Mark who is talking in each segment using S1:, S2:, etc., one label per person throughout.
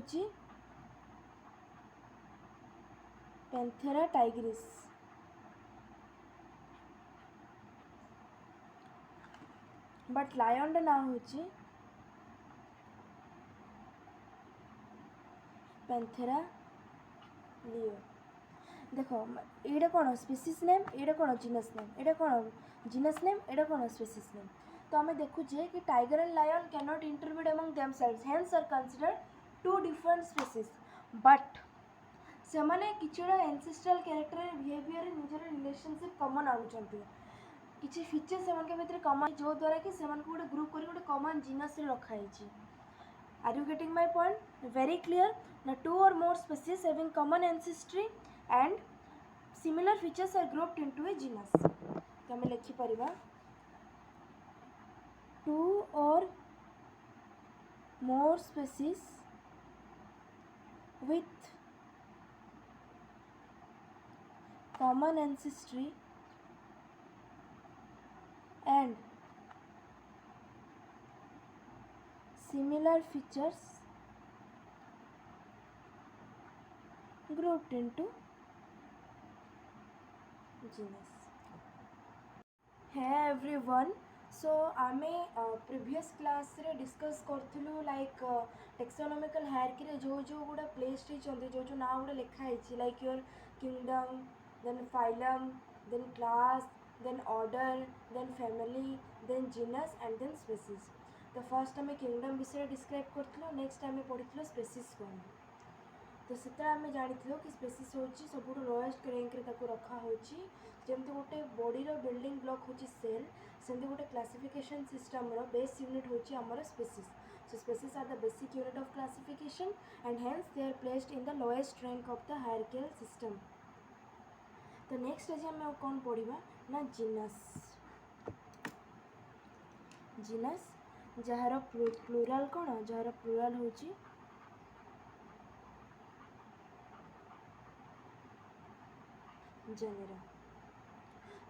S1: होची Panthera Tigris. But lion ना होची पैंथेरा लियो। देख ये कौन स्पीसीज नेम, ये कौन जीनस नेम, ये कौन जीनस नेम, ये कौन स्पीसीज नेम। तो आम देखुचे कि tiger and lion can not interbreed among themselves, hence are considered two different species. But से मैंने किसी एंसेस्ट्रल कैरेक्टर बिहेवियर निजर रिलेशनशिप कमन आनुचंती, किसी फीचर से भितर कमन जो द्वारा कि से गोटे ग्रुप कर गोटे कमन जीनस रखाई। Are you getting my point? Very clear. Now two or more species having common ancestry and similar features are grouped into a genus. तो हमें लिखी परिबा two or more species with common ancestry and similar features grouped into genus. Hey everyone, so आमे previous class रे discuss करथिलु like taxonomical hierarchy रे जो जो गुडा placed होचंती, जो जो ना गुडा लिखा है like your kingdom, then phylum, then class, then order, then family, then genus and then species. तो फर्स्ट आम किंगडम विषय डिस्क्राइब करथिलु, नेक्स्ट आम पढ़िथिलु स्पीसीज कौन। तो से आम जानी कि स्पीसीज हूँ सब लोएस्ट रैंक रे ताको रखा होची। जमती गोटे बॉडीर बिल्डिंग ब्लॉक होची सेल, सेमती गोटे क्लासिफिकेशन सिस्टम रो बेस यूनिट होची हमर species. So species are the basic unit of classification and hence they are placed in the lowest rank of the hierarchical system. तो नेक्स्ट आज आम कौन पढ़ा ना जीनस। जीनस जार प्लूराल कौन, जार प्लूराल होची जेनेरा।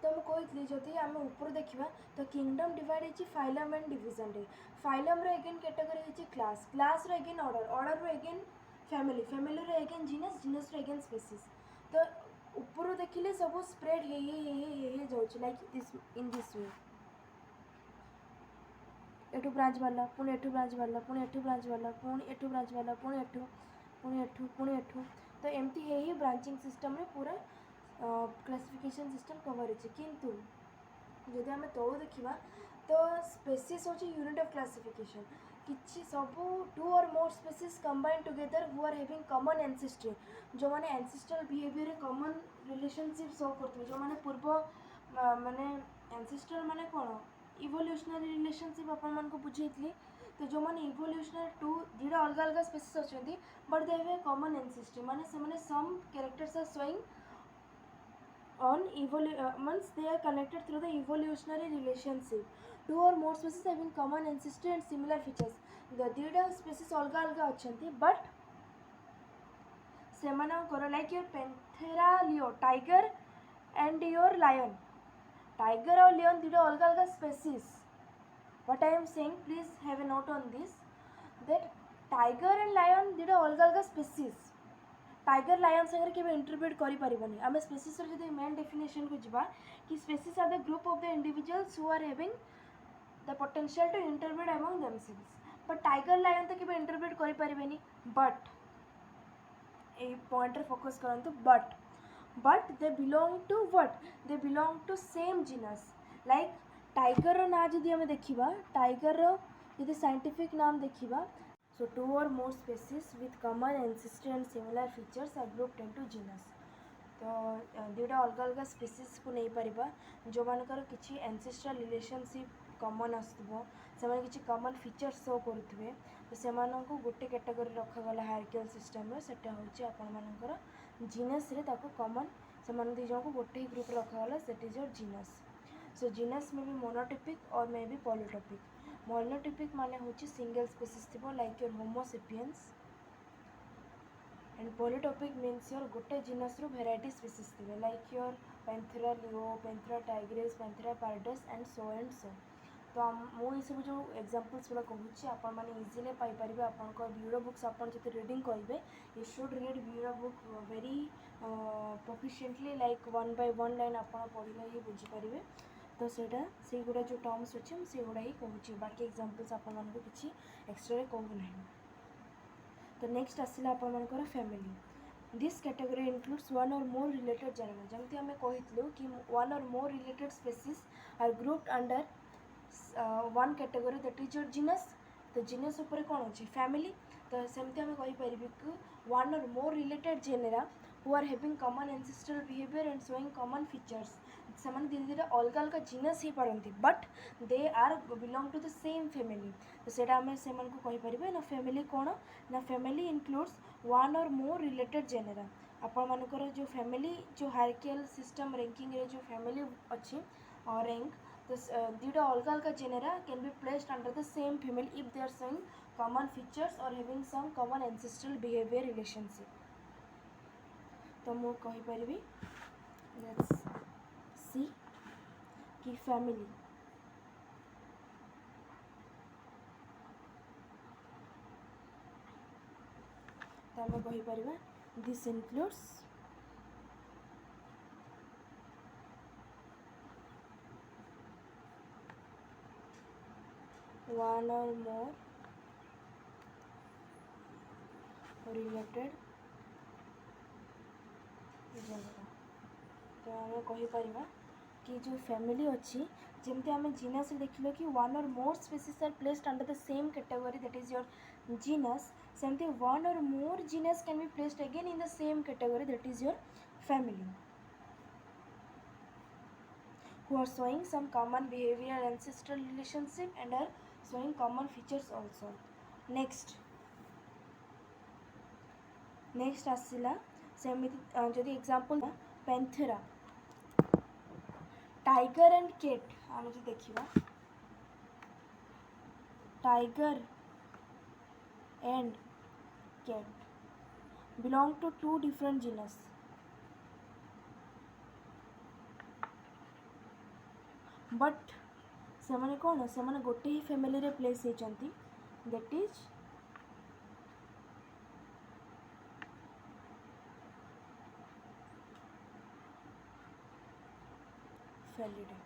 S1: तो मुझे कही जदि आम ऊपर देखा तो किंगडम डिवाइड होती फाइलम एंड डिविजन रे। फाइलम रो एगेन कैटेगरी होती क्लास, क्लास रो एगेन ऑर्डर, ऑर्डर रो एगेन फैमिली, फैमिली रो एगेन जीनस, जीनस रो एगेन स्पीसीज। तो ऊपर देखिले सब स्प्रेड हे जाउछि like this in this way. एठू ब्रांच वाला पुणी एठू ब्रांच वाला पुणी एठू ब्रांच वाला पुणी एठू ब्रांच वाला पुणी एठू पुणी एठू पुणी एठू। तो एमती हे ब्रांचिंग सिस्टम रे पूरा क्लासिफिकेशन सिस्टम कवर है। किंतु जदि आम तलू देखा तो स्पेसीज हूँ यूनिट ऑफ क्लासिफिकेशन। किसी सब two or more species combine together who are having common ancestry, जो मैंने ancestral behaviour common relationship show करते, जो मैंने पूर्व माने एंसेस्ट्रल माने कौन इवोल्यूशनरी रिलेशनशिप अपन को बुझेइली। तो जो मैंने इवोल्यूशनरी टू दुटा अलग अलग स्पेसीज अच्छा but they have a common ancestry, माने से माने some characters are showing on means they are connected through the evolutionary relationship. Two or more species having common ancestry and similar features. The दुटा species अलग अलग अच्छा but से like your Panthera leo tiger and your lion, tiger और lion दुटा अलग अलग species. What I am saying please have a note on this that tiger and lion दुटा अलग अलग स्पेसीज। टाइगर लायन संगे केबे इंटरप्रेट करि परिबनी। आम स्पेसीज रो जदि मेन डेफिनेशन को जिबा कि species are the group of the individuals who are having the potential to interbreed among themselves. But tiger lion तो केबे इंटरप्रेट करि परिबनी। बट ए पॉइंट रे फोकस करंतु but they belong to what, they belong to same genus. Like tiger रो ना जदि आम देखिबा, टाइगर रो जदि साइंटिफिक नाम देखिबा, so two or more species with common ancestry and similar features are grouped into genus. तो दुटा अलग अलग स्पीसीज को नहीं पारिबा जो मानकर किसी एंसेस्ट्रल रिलेशनशिप कमन आसुथबो, से किसी कमन फीचर्स शो करुवे, तो से गोटे कैटेगरी रखागला हायरार्किकल सिस्टम रे, सेटा होची आपण मानकर जीनस रे ताको कमन से दुई जन को गोटे ही ग्रुप रखागला, set is your genus. So genus में भी मोनोटिपिक और मे भी पॉलीटोपिक। मोनोटिपिक माने होची सिंगल स्पीसीज थिबो like your Homo sapiens, and polytypic means your गोटे जीनस रो वेराइटी स्पीसीज थिबे like your Panthera leo, Panthera tigris, Panthera pardus and so and so. तो मुझे सब जो एग्जांपल्स गुड़ा कहूँ आपण मैंने इजिली पाइपर आपण ब्यूरो बुक्स आपड़ जो रीडिंग करेंगे you should read bureau book very proficiently like 1 by 1 line आप पढ़ले ही बुझीपारे तो सेटा से गुड़ा जो टर्म्स अच्छे से गुड़ा ही कहूँ बाकी एग्जांपल्स आपण मानक किसी एक्सट्रा कहूना। तो नेक्स्ट आसला आपर family this category includes one or more related Jenner जमती आम कहूँ कि one or more related species are grouped under one category that is your genus. तो जीनस उपर कौन अच्छी फैमिली तो सेमती आम कहीपर कि one or more related genera who are having common ancestral behaviour and showing common features से धीरे धीरे अलग अलग जीनस ही पारती but they are belong to the same family. तो सेटा आम से कहीपर ना फैमिली कौन ना family includes one or more related genera आपण मानकर जो फैमिली जो हायरार्किकल सिस्टम रैंकिंग रे जो फैमिली अच्छी और रैंक तो दुटा अलग अलग genera can be placed under the same family if they are showing common features or having some common ancestral behaviour relationship. तो मु कहीपर लेट्स सी कि फैमिली तो आम कहीपर this includes one or more related genera. तो आम कहीपर कि जो फैमिली अच्छी जमती आम जीनस देखिल कि one or more species are placed under the same category that is your genus सेमती one or more genus can be placed again in the same category that is your family who are showing some common behavior ancestral relationship and are showing common features also। next आसला सेमिति जदि example Panthera tiger and cat आम जो देखा tiger and cat belong to two different genus but से माने कौन से माने गोटे ही फैमिली रे प्लेस होती that is Felidae.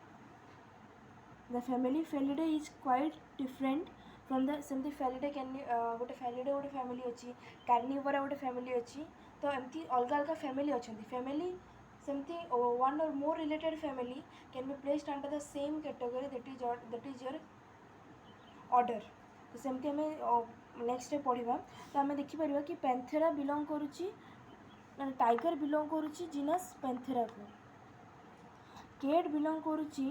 S1: The family Felidae is quite different from the सेमती फेलिडे कैन गोटे फेलिडे गोटे फैमिली अच्छी कार्निवोरा गोटे फैमिली अच्छी तो एमती अलग अलग फैमिली अच्छा फैमिली सेमती one or more related family can be placed under the same category that is your order. तो सेमती आम नेक्स्ट पढ़ा तो आम देखिपर कि पैंथेरा बिलोंग करुच्ची टाइगर बिलोंग करुच्ची जीनस पैंथेरा को कैट बिलोंग करुच्ची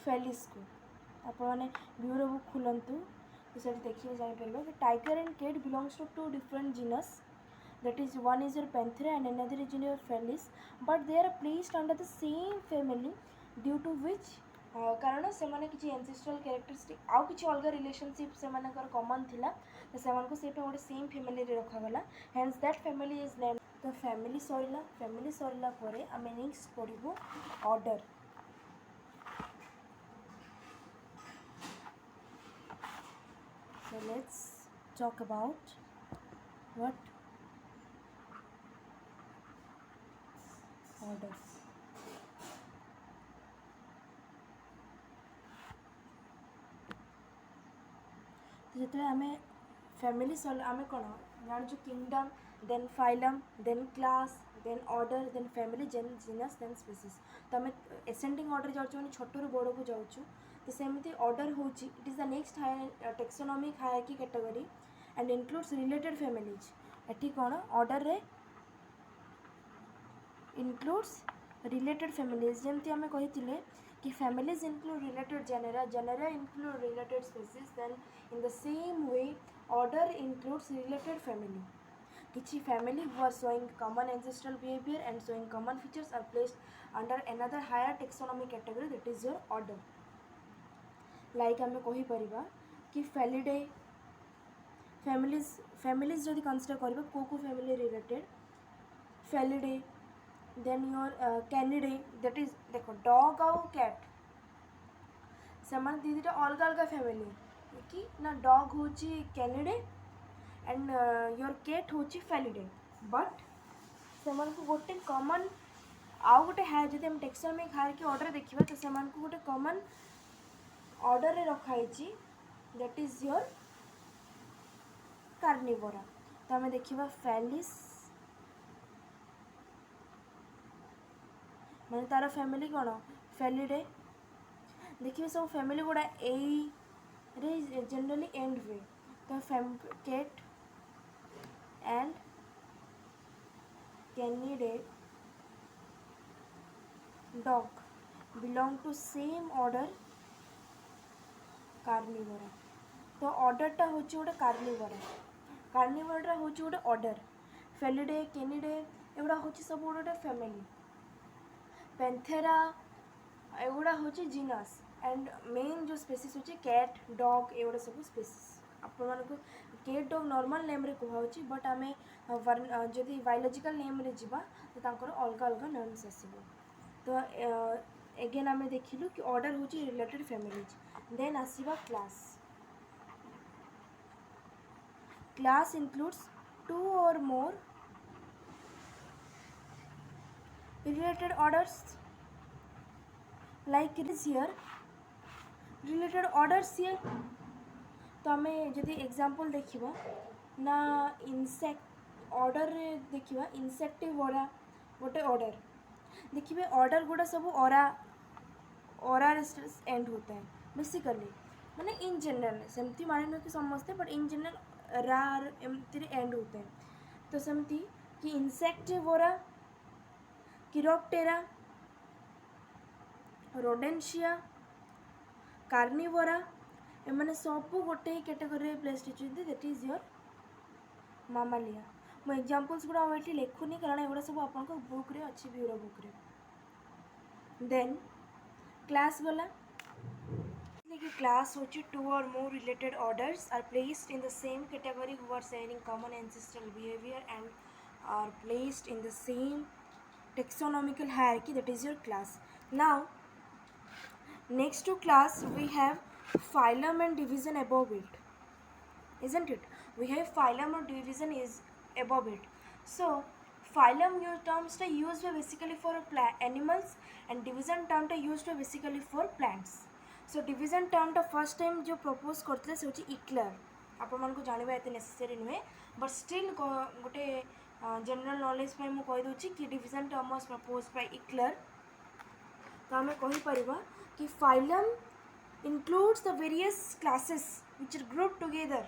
S1: फेलिस को आपने ब्यूरो बुक खुलतु तो से देखिए जापर कि tiger and cat belongs to two different genus that is one is your Panthera and another is your Felis but they are placed under the same family due to which कारण से किसी ancestral characteristic आउ किसी अलग relationship से common थिला तो से गोटे सेम फैमिली रे रखागला hence that family is name. तो फैमिली सरला परे आमे नेक्स्ट पढ़िबु order. So let's talk about what order। तो जो आम फैमिली आम कौन जान kingdom then phylum then class then order then family then genus then species. तो आम एसेंडिंग ऑर्डर जाऊँ छोटू बड़ को जाऊँ तो सेमती ऑर्डर हो it is the next taxonomic hierarchy category and includes related families एटी कौन ऑर्डर रे इंक्लूड्स रिलेटेड फैमिलीज जमती आम कही कि families include related genera genera include related species then in the same way order includes related family किसी family who are showing common ancestral behavior and showing common features are placed under another higher taxonomic category that is your order। Like आम कहीपर कि Felidae families जदि consider करबा को family related Felidae then your Canidae that is देखो dog आउ cat से दीटा अलग अलग फैमिली कि ना डॉग हूँ कैनिडे एंड योर कैट हूँ फेलिडे बट से गोटे कॉमन आउ गोटे है जब हम टेक्सोनोमिक हायरार्की ऑर्डर देखा तो से गोटे कॉमन ऑर्डर रे रखाई दैट इज योर कार्निवोरा तो आम देखा फैलिस माने तार फैमिली कौन फेलिडे देखिए सब फैमिली गुड़ा ए जनरली एंड हुए तो cat and Canidae dog belong to same order Carnivora तो ऑर्डरटा हूँ गोटे कार्निवोरा हूँ गोटे ऑर्डर फेलिडे कैनिडे एगुड़ा हूँ सब गोटे फैमिली पैंथेरा एगुड़ा हूँ जीनस एंड मेन जो स्पेसीस हूँ कैट डॉग एगुड़ा सब स्पेसीस आपण को कैट डॉग नॉर्मल नेम रे कहूँ बट आम जदि बायोलॉजिकल नेम रे जीवा तो तांकर अलग अलग नेम्स आसो तो एगेन आम देखिलु कि ऑर्डर हूँ रिलेटेड फैमिलीज देन आसवा class includes 2 or more related orders like it is here related orders here तो आम जदि एग्जांपल देखिबा ना इंसेक्ट ऑर्डर रे देखिबा इंसेक्टिवोरा गोटे ऑर्डर देखिए ऑर्डर गुड़ा सब ओरा एंड होता है बेसिकली माने इन जनरल सेमती माने न कि समस्ते बट इन जनरल रार एमती एंड होता है तो सेमती कि इंसेक्टिवोरा किरोप्टेरा रोडेंशिया कार्निवोरा एमाने सब गोटे कैटेगरी प्लेस्ड होती दैट इज योर मामालिया मो एग्जांपल्स गुड़ा ये लिखुनी कारण एगुड़ा सब आप बुक रे अच्छी ब्यूरो बुक रे देन क्लास गला कि क्लास हो 2 or more related orders are placed in the same category who are sharing common ancestral behavior and are placed in the same taxonomical hierarchy that is your class. Now next to class we have phylum and division above it, isn't it? We have phylum or division is above it. So phylum terms are used basically for animals and division term are used basically for plants. So division term टा first time जो propose करते से होची इक्लर आपण मन को जानिबा एते necessary नुहे बट स्टिल गोटे जनरल नॉलेज पे मु कहि दोची कि division term was propose by Eichler तो हमें कहि परिबा कि phylum includes the various classes which are grouped together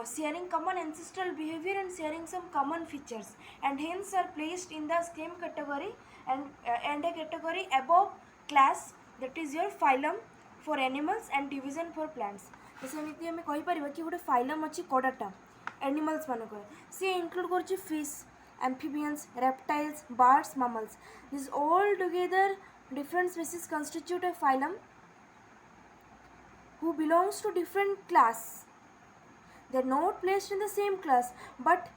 S1: sharing common ancestral behavior and sharing some common features and hence are placed in the same category and a category above class that is your phylum for animals and division for plants. जैसे एमती आम कहीपर कि गोटे phylum अच्छी कोडाटा animals मानक सी include कर fish amphibians reptiles birds mammals this all together different species constitute a phylum who belongs to different class. They are not placed in the same class but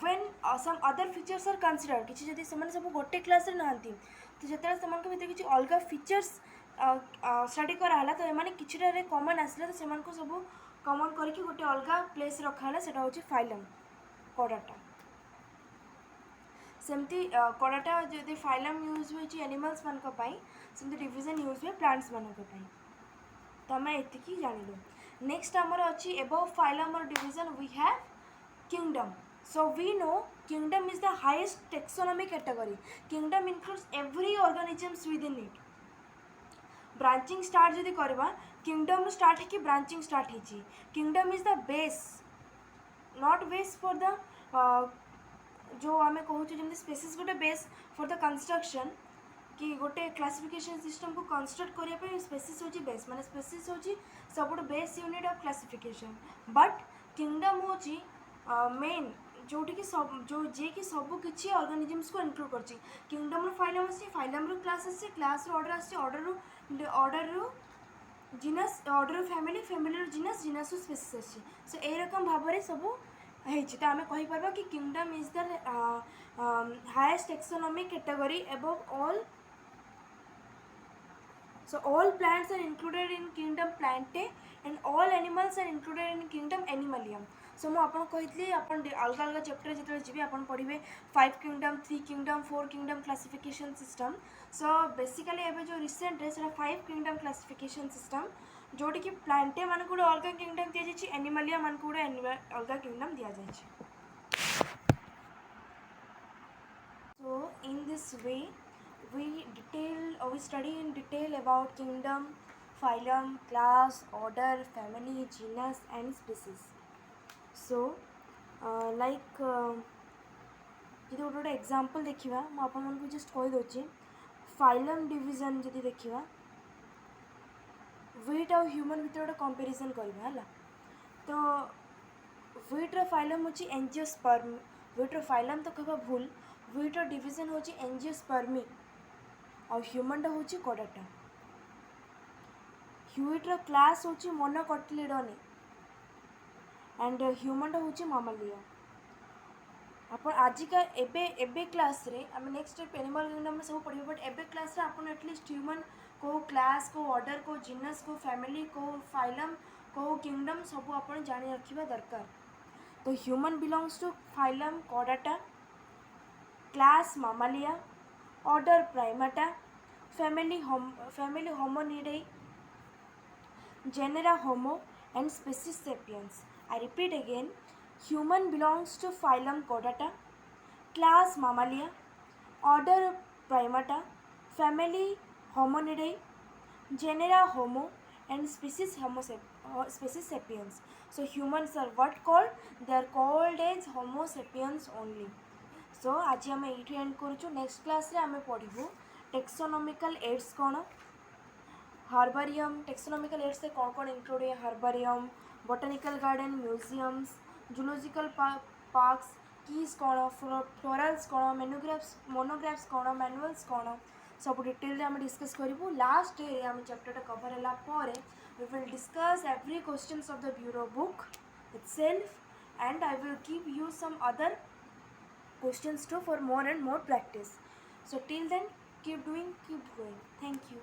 S1: when some other features are considered किसी जदि से सब गोटे class रे नहांती तो जिते से भितर किसी अलग फीचर्स स्टडी कराला तो एमाने किछिटारे कॉमन आसला तो सेमान को सब कॉमन करके गोटे अलग प्लेस रखाला सेटा होची फाइलम कोडाटा सेमती कोडाटा जदि फाइलम यूज होची एनिमल्स मान को पाई सेमती डिवीजन यूज हुए प्लांट्स मान को पाई तो आम एतिकी जानिलु नेक्स्ट आमर अच्छी above phylum or division we have kingdom. So we know kingdom is the highest taxonomic category. Kingdom includes every organisms within it. Branching start जदि करवा kingdom ru start है branching start है kingdom is the base not base for the जो आम कहूँ जमी species गोटे base for the construction कि गोटे क्लासिफिकेशन सिस्टम को कंस्ट्रक्ट करने स्पेसीस हूँ बेस माने स्पेसीस हूँ सब base unit of classification but kingdom हूँ मेन जोटी कि सब जो जी कि सब किसी ऑर्गेनिजम्स को इंक्लूड कर किंगडम रो फाइलम आसी फाइलम रो क्लास रो ऑर्डर आसी ऑर्डर रो जिनस ऑर्डर रो फैमिली रो जिनस रो स्पेसीस आसी सो ए रकम भाव में सब ହେଇଛି ତ ଆମେ କହିପାରିବା କି kingdom is the highest taxonomic category above all. So all plants are included in kingdom Plantae and all animals are included in kingdom Animalium. So ମୁଁ ଆପଣ କହିଥିଲି ଆପଣ ଅଲଗା ଅଲଗା ଚେପ୍ଟର ଯେତେବେଳେ ଯିବେ ଆପଣ ପଢ଼ିବେ 5 kingdom 3 kingdom 4 kingdom classification system. So basically ଏବେ ଯେଉଁ ରିସେଣ୍ଟରେ ସେଇଟା 5 କିଙ୍ଗଡମ୍ କ୍ଲାସିଫିକେସନ୍ ସିଷ୍ଟମ୍ ଯେଉଁଠିକି ପ୍ଲାଣ୍ଟେ ମାନଙ୍କୁ ଗୋଟେ ଅଲଗା କିଙ୍ଗଡମ୍ ଦିଆଯାଇଛି, ଏନିମାଲିଆ ମାନଙ୍କୁ ଗୋଟେ ଅଲଗା କିଙ୍ଗଡମ୍ ଦିଆଯାଇଛି. So in this way we study in detail about kingdom, phylum, class, order, family, genus and species. So like ଯଦି ଗୋଟେ ଗୋଟେ ଏକ୍ଜାମ୍ପଲ୍ ଦେଖିବା ମୁଁ ଆପଣମାନଙ୍କୁ ଜଷ୍ଟ କହିଦେଉଛି. ଫାଇଲମ୍ ଡିଭିଜନ୍ ଯଦି ଦେଖିବା, ୱିଟ୍ ଆଉ ହ୍ୟୁମାନ୍ ଭିତରେ ଗୋଟେ କମ୍ପାରିଜନ୍ କରିବା ହେଲା. ତ ୱିଟ୍ର ଫାଇଲମ୍ ହେଉଛି ଏଞ୍ଜିଓସ୍ପର୍ମ. ୱିଟ୍ର ଫାଇଲମ୍ ତ କହିବା ଭୁଲ. ୱିଟ୍ର ଡିଭିଜନ୍ ହେଉଛି ଏଞ୍ଜିଓସ୍ପର୍ମି ଆଉ ହ୍ୟୁମାନ୍ଟା ହେଉଛି କୋଡ଼ାଟା. ହ୍ୟୁଇଟ୍ର କ୍ଲାସ୍ ହେଉଛି ମୋନୋକଟିଲିଡ଼ନି ଆଣ୍ଡ ହ୍ୟୁମାନ୍ଟା ହେଉଛି ମାମାଲିଆ. ଆପଣ ଆଜିକା ଏବେ କ୍ଲାସ୍ରେ ଆମେ ନେକ୍ସଟ ଏନିମାଲ୍ କିଙ୍ଗଡ଼ମ୍ ସବୁ ପଢ଼ିବା, ବଟ୍ ଏବେ କ୍ଲାସ୍ରେ ଆପଣ ଆଟଲିଷ୍ଟ ହ୍ୟୁମାନ୍ କେଉଁ କ୍ଲାସ୍, କେଉଁ ଅର୍ଡ଼ର, କେଉଁ ଜିନସ୍, କେଉଁ ଫ୍ୟାମିଲି, କେଉଁ ଫାଇଲମ୍, କେଉଁ କିଙ୍ଗଡ଼ମ୍ ସବୁ ଆପଣ ଜାଣି ରଖିବା ଦରକାର. ତ human belongs to phylum Chordata, class Mammalia, order Primata, family Hominidae, genera Homo and species Sapiens. I repeat again, human belongs to phylum Chordata, class Mammalia, order Primata, family Hominidae, genera Homo and species species Sapiens. So humans are what called? They are called as Homo sapiens only. So आज आम ये and करूँ. Next class रे आम पढ़ू taxonomical ads कौन, हार्बारियम. Taxonomical ads कौन कौन इंक्लूड है? Herbarium, botanical garden, museums, zoological parks, keys कौन, फ्लोरल्स कौन, मोनोग्राफ्स कौन, मैनुअल्स कौन, सब डिटेल आम डिस्कस करूँ. लास्ट डे आम चैप्टर कवर है we will discuss every questions of the bureau book itself and I will give you some other questions too for more and more practice. So till then, keep doing, keep going. Thank you.